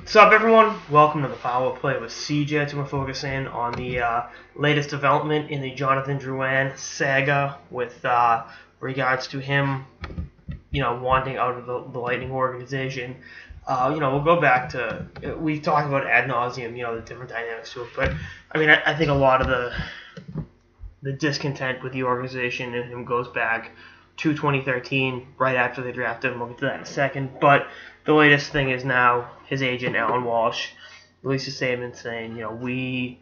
What's up, everyone? Welcome to the Power Play with CJ. Today we're focusing on the latest development in the Jonathan Drouin saga with regards to him, wanting out of the Lightning organization. We'll go back to, we talked about ad nauseum, the different dynamics to it, but I think a lot of the discontent with the organization and him goes back to 2013, right after they drafted him. We'll get to that in a second. But the latest thing is now his agent, Alan Walsh, released a statement saying, we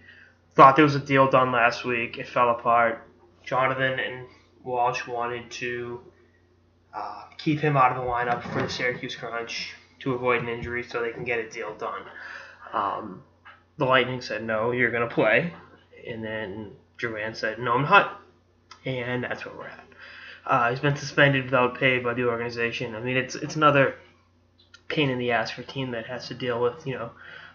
thought there was a deal done last week. It fell apart. Jonathan and Walsh wanted to keep him out of the lineup for the Syracuse Crunch to avoid an injury so they can get a deal done. The Lightning said, no, you're going to play. And then Drouin said, no, I'm not. And that's where we're at. He's been suspended without pay by the organization. It's another pain in the ass for a team that has to deal with,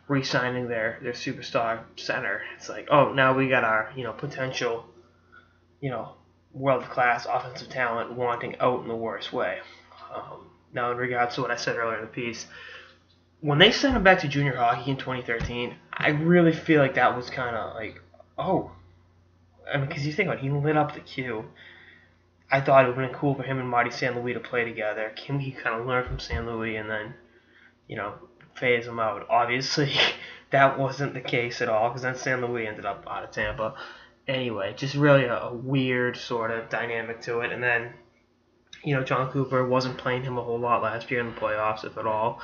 re-signing their superstar center. It's like, oh, now we got our, potential, world-class offensive talent wanting out in the worst way. Now, in regards to what I said earlier in the piece, when they sent him back to junior hockey in 2013, I really feel like that was kind of like, oh. Because you think about it, he lit up the queue. I thought it would have been cool for him and Marty St. Louis to play together. He kind of learned from St. Louis and then, phase him out. Obviously, that wasn't the case at all because then St. Louis ended up out of Tampa. Anyway, just really a weird sort of dynamic to it. And then, John Cooper wasn't playing him a whole lot last year in the playoffs, if at all.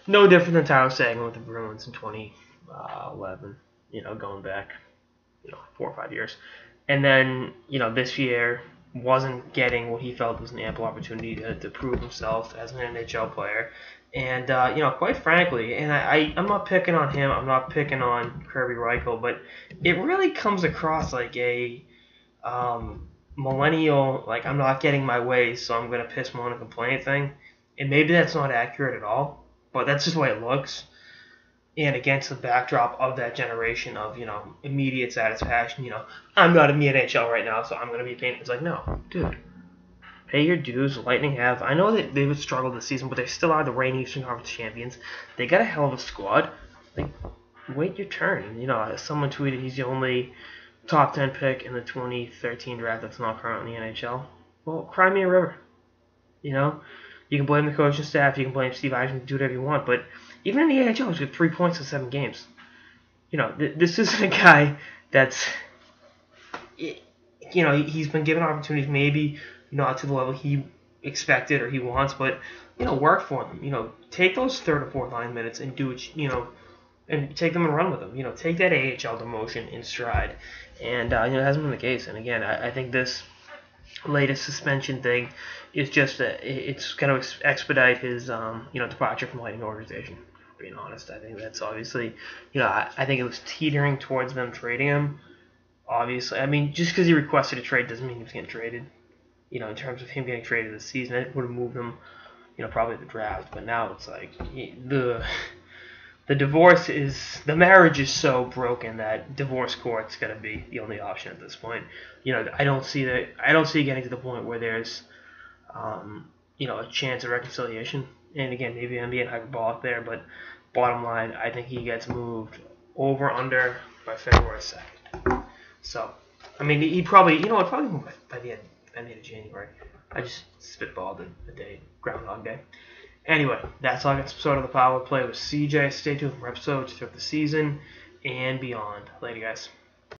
No different than Tyler Seguin with the Bruins in 2011, going back, 4 or 5 years. And then, this year wasn't getting what he felt was an ample opportunity to prove himself as an NHL player. And, quite frankly, and I'm not picking on him, I'm not picking on Kirby Reichel, but it really comes across like a millennial, like, I'm not getting my way, so I'm going to piss, moan, and complain thing. And maybe that's not accurate at all, but that's just the way it looks. And against the backdrop of that generation of, immediate satisfaction, I'm not in the NHL right now, so I'm going to be paying. It's like, no, dude, pay your dues. Lightning have. I know that they would struggle this season, but they still are the reigning Eastern Conference champions. They got a hell of a squad. Like, wait your turn. Someone tweeted he's the only top 10 pick in the 2013 draft that's not currently in the NHL. Well, cry me a river. You can blame the coaching staff, you can blame Steve Eisen, do whatever you want, but even in the NHL, he's got 3 points in 7 games. This isn't a guy that's, he's been given opportunities, maybe not to the level he expected or he wants, but, work for them. Take those third or fourth line minutes and do it, and take them and run with them. Take that AHL demotion in stride. And, it hasn't been the case. And again, I think this latest suspension thing is just it's going to expedite his departure from the Lightning organization. Being honest, I think that's obviously I think it was teetering towards them trading him. Obviously, just because he requested a trade doesn't mean he was getting traded. In terms of him getting traded this season, it would have moved him, probably the draft. But now it's like the marriage is so broken that divorce court's gonna be the only option at this point. I don't see getting to the point where there's a chance of reconciliation. And again, maybe I'm being hyperbolic there, but bottom line, I think he gets moved over under by February 2nd. So, he probably, probably by the end of January. I just spitballed a day, Groundhog Day. Anyway, that's all I got. Episode of the Power Play with CJ. Stay tuned for episodes throughout the season and beyond. Later, guys.